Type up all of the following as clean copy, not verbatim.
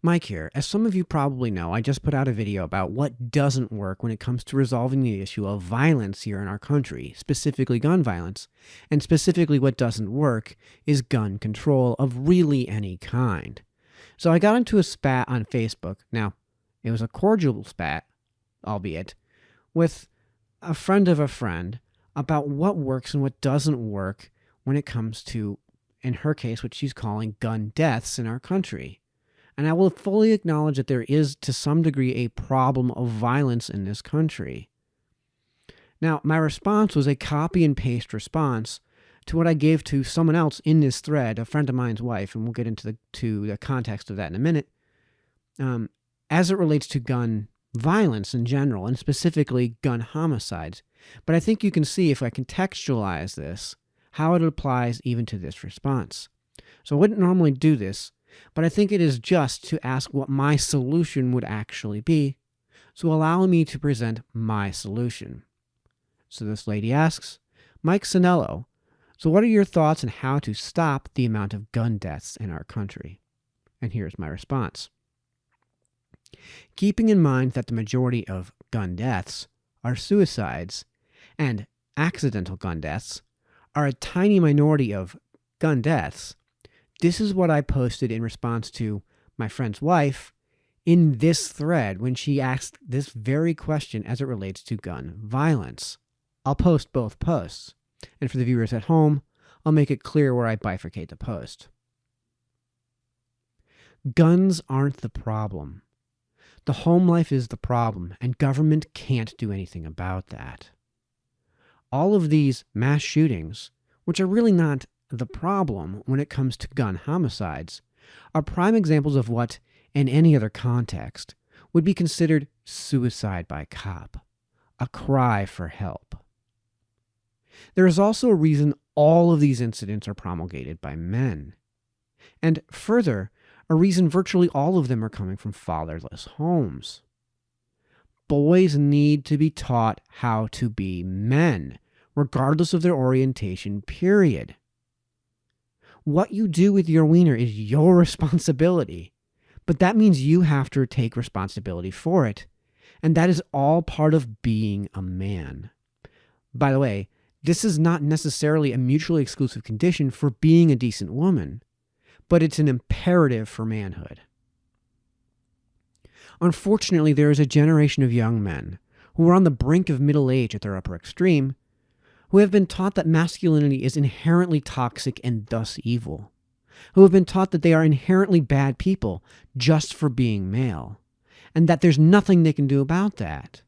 Mike here. As some of you probably know, I just put out a video about what doesn't work when it comes to resolving the issue of violence here in our country, specifically gun violence. And specifically what doesn't work is gun control of really any kind. So I got into a spat on Facebook. Now, it was a cordial spat, albeit, with a friend of a friend about what works and what doesn't work when it comes to, in her case, what she's calling gun deaths in our country. And I will fully acknowledge that there is, to some degree, a problem of violence in this country. Now, my response was a copy and paste response to what I gave to someone else in this thread, a friend of mine's wife, and we'll get into the context of that in a minute, as it relates to gun violence in general, and specifically gun homicides. But I think you can see, if I contextualize this, how it applies even to this response. So I wouldn't normally do this, but I think it is just to ask what my solution would actually be, so allow me to present my solution. So this lady asks, Mike Sennello, so what are your thoughts on how to stop the amount of gun deaths in our country? And here's my response. Keeping in mind that the majority of gun deaths are suicides and accidental gun deaths are a tiny minority of gun deaths, this is what I posted in response to my friend's wife in this thread when she asked this very question as it relates to gun violence. I'll post both posts, and for the viewers at home, I'll make it clear where I bifurcate the post. Guns aren't the problem. The home life is the problem, and government can't do anything about that. All of these mass shootings, which are really not the problem when it comes to gun homicides, are prime examples of what, in any other context, would be considered suicide by cop, a cry for help. There is also a reason all of these incidents are promulgated by men. And further, a reason virtually all of them are coming from fatherless homes. Boys need to be taught how to be men, regardless of their orientation, period. What you do with your wiener is your responsibility, but that means you have to take responsibility for it, and that is all part of being a man. By the way, this is not necessarily a mutually exclusive condition for being a decent woman, but it's an imperative for manhood. Unfortunately, there is a generation of young men who are on the brink of middle age at their upper extreme, who have been taught that masculinity is inherently toxic and thus evil, who have been taught that they are inherently bad people just for being male, and that there's nothing they can do about that,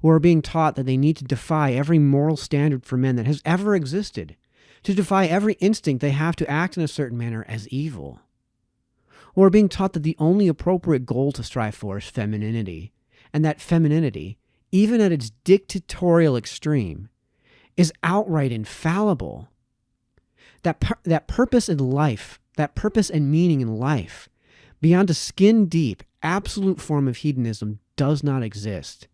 who are being taught that they need to defy every moral standard for men that has ever existed, to defy every instinct they have to act in a certain manner as evil, who are being taught that the only appropriate goal to strive for is femininity, and that femininity, even at its dictatorial extreme, is outright infallible. That purpose in life, that purpose and meaning in life, beyond a skin-deep, absolute form of hedonism does not exist.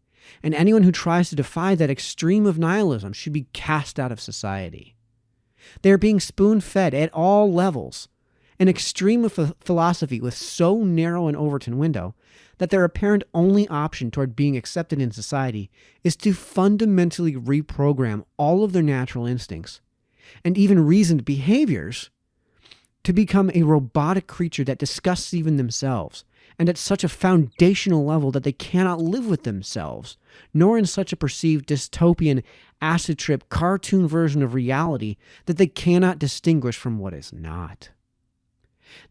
And anyone who tries to defy that extreme of nihilism should be cast out of society. They are being spoon-fed at all levels an extreme of philosophy with so narrow an Overton window that their apparent only option toward being accepted in society is to fundamentally reprogram all of their natural instincts and even reasoned behaviors to become a robotic creature that disgusts even themselves, and at such a foundational level that they cannot live with themselves, nor in such a perceived dystopian, acid trip cartoon version of reality that they cannot distinguish from what is not.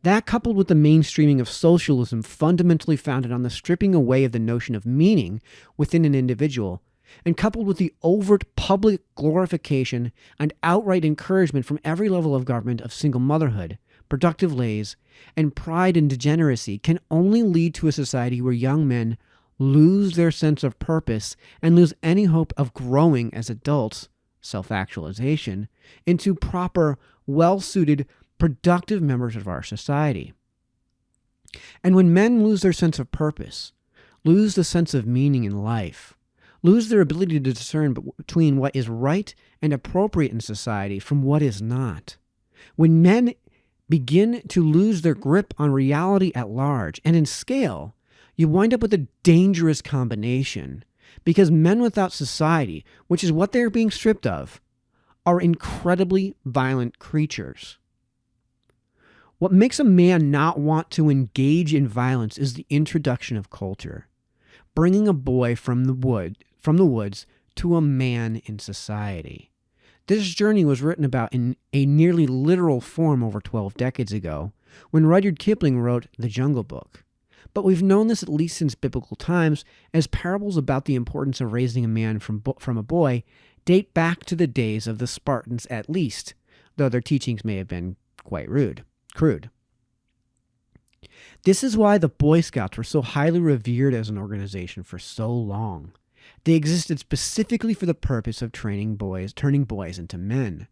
That, coupled with the mainstreaming of socialism fundamentally founded on the stripping away of the notion of meaning within an individual, and coupled with the overt public glorification and outright encouragement from every level of government of single motherhood, productive lays, and pride and degeneracy, can only lead to a society where young men lose their sense of purpose and lose any hope of growing as adults, self-actualization, into proper, well-suited, productive members of our society. And when men lose their sense of purpose, lose the sense of meaning in life, lose their ability to discern between what is right and appropriate in society from what is not, when men begin to lose their grip on reality at large. And in scale, you wind up with a dangerous combination because men without society, which is what they're being stripped of, are incredibly violent creatures. What makes a man not want to engage in violence is the introduction of culture, bringing a boy from the woods to a man in society. This journey was written about in a nearly literal form over 12 decades ago when Rudyard Kipling wrote The Jungle Book. But we've known this at least since biblical times, as parables about the importance of raising a man from a boy date back to the days of the Spartans at least, though their teachings may have been quite crude. This is why the Boy Scouts were so highly revered as an organization for so long. They existed specifically for the purpose of turning boys into men.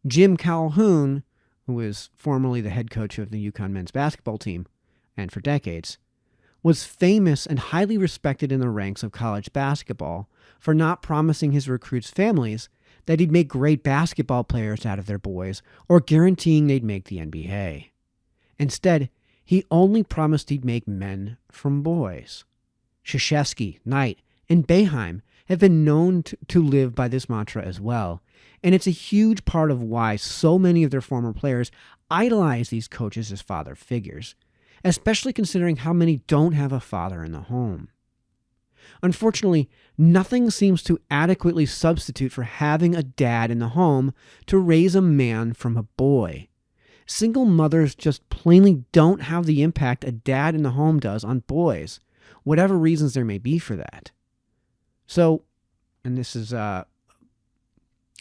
Jim Calhoun, who was formerly the head coach of the UConn men's basketball team, and for decades, was famous and highly respected in the ranks of college basketball for not promising his recruits' families that he'd make great basketball players out of their boys or guaranteeing they'd make the NBA. Instead, he only promised he'd make men from boys. Krzyzewski, Knight, and Boeheim have been known to live by this mantra as well, and it's a huge part of why so many of their former players idolize these coaches as father figures, especially considering how many don't have a father in the home. Unfortunately, nothing seems to adequately substitute for having a dad in the home to raise a man from a boy. Single mothers just plainly don't have the impact a dad in the home does on boys, whatever reasons there may be for that. So, and this is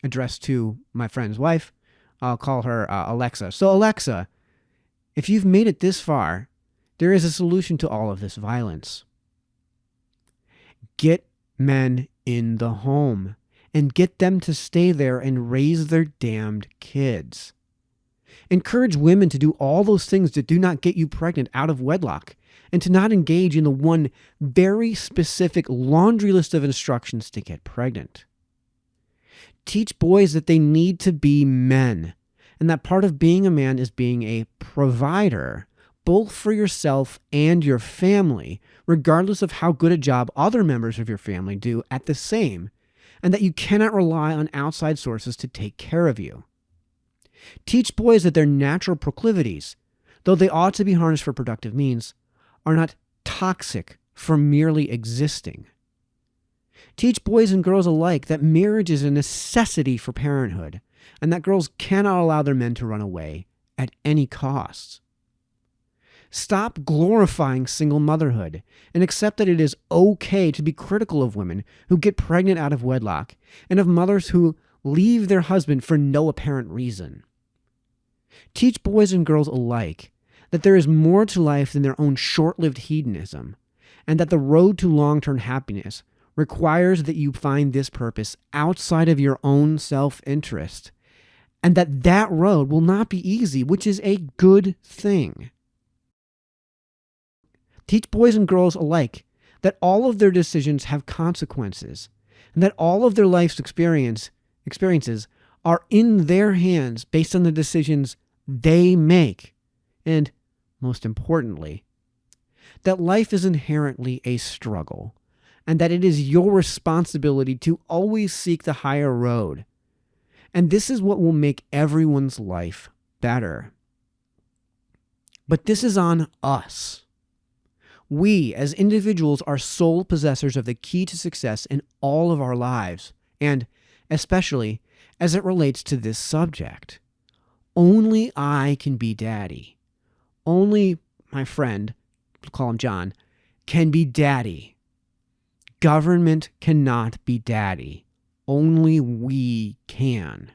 addressed to my friend's wife. I'll call her Alexa. So, Alexa, if you've made it this far, there is a solution to all of this violence. Get men in the home and get them to stay there and raise their damned kids. Encourage women to do all those things that do not get you pregnant out of wedlock and to not engage in the one very specific laundry list of instructions to get pregnant. Teach boys that they need to be men and that part of being a man is being a provider, both for yourself and your family, regardless of how good a job other members of your family do at the same, and that you cannot rely on outside sources to take care of you. Teach boys that their natural proclivities, though they ought to be harnessed for productive means, are not toxic for merely existing. Teach boys and girls alike that marriage is a necessity for parenthood, and that girls cannot allow their men to run away at any cost. Stop glorifying single motherhood and accept that it is okay to be critical of women who get pregnant out of wedlock and of mothers who leave their husband for no apparent reason. Teach boys and girls alike that there is more to life than their own short-lived hedonism, and that the road to long-term happiness requires that you find this purpose outside of your own self-interest, and that road will not be easy, which is a good thing. Teach boys and girls alike that all of their decisions have consequences, and that all of their life's experiences are in their hands based on the decisions they make. And most importantly, that life is inherently a struggle, and that it is your responsibility to always seek the higher road. And this is what will make everyone's life better. But this is on us. We, as individuals, are sole possessors of the key to success in all of our lives, and especially as it relates to this subject. Only I can be daddy. Only my friend, we'll call him John, can be daddy. Government cannot be daddy. Only we can.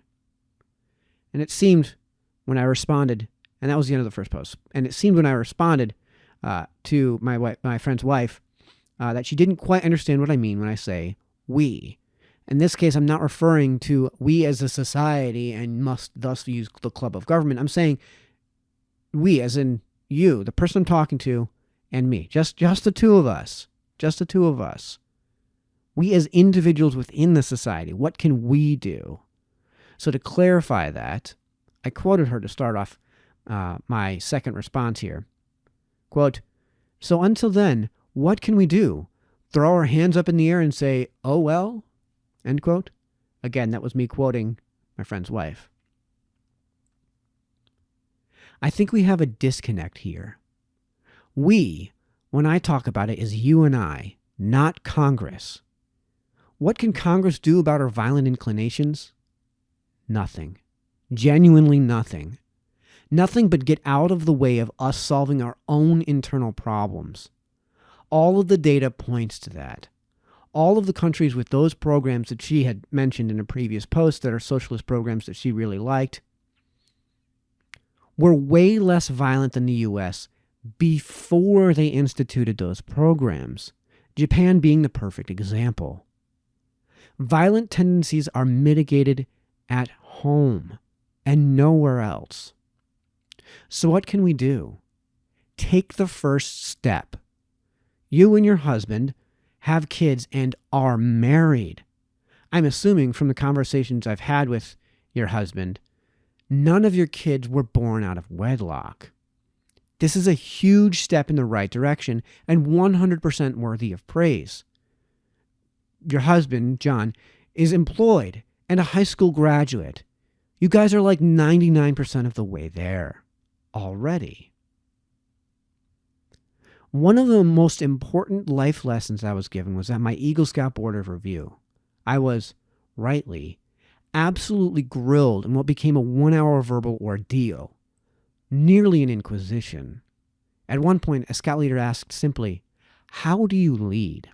And it seemed when I responded, and that was the end of the first post, and it seemed when I responded to my friend's wife that she didn't quite understand what I mean when I say we. In this case, I'm not referring to we as a society and must thus use the club of government. I'm saying we, as in you, the person I'm talking to, and me. Just the two of us. Just the two of us. We as individuals within the society, what can we do? So to clarify that, I quoted her to start off my second response here. Quote, "So until then, what can we do? Throw our hands up in the air and say, oh well?" End quote. Again, that was me quoting my friend's wife. I think we have a disconnect here. We, when I talk about it, is you and I, not Congress. What can Congress do about our violent inclinations? Nothing. Genuinely nothing. Nothing but get out of the way of us solving our own internal problems. All of the data points to that. All of the countries with those programs that she had mentioned in a previous post that are socialist programs that she really liked were way less violent than the U.S. before they instituted those programs, Japan being the perfect example. Violent tendencies are mitigated at home and nowhere else. So what can we do? Take the first step. You and your husband have kids and are married. I'm assuming from the conversations I've had with your husband, none of your kids were born out of wedlock. This is a huge step in the right direction and 100% worthy of praise. Your husband, John, is employed and a high school graduate. You guys are like 99% of the way there already. One of the most important life lessons I was given was at my Eagle Scout Board of Review. I was, rightly, absolutely grilled in what became a 1-hour verbal ordeal, nearly an inquisition. At one point, a scout leader asked simply, "How do you lead?"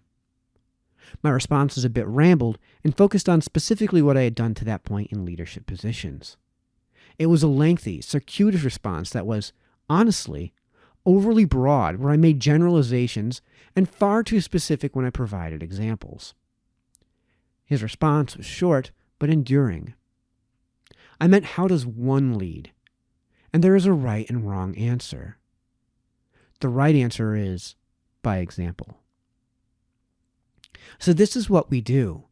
My response was a bit rambled and focused on specifically what I had done to that point in leadership positions. It was a lengthy, circuitous response that was, honestly, overly broad, where I made generalizations and far too specific when I provided examples. His response was short but enduring. I meant, how does one lead? And there is a right and wrong answer. The right answer is by example. So this is what we do.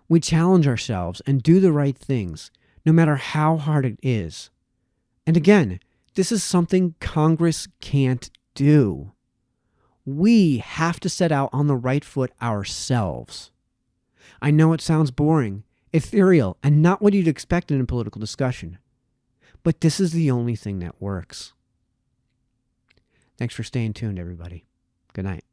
We challenge ourselves and do the right things, no matter how hard it is. And again, this is something Congress can't do. We have to set out on the right foot ourselves. I know it sounds boring, ethereal, and not what you'd expect in a political discussion, but this is the only thing that works. Thanks for staying tuned, everybody. Good night.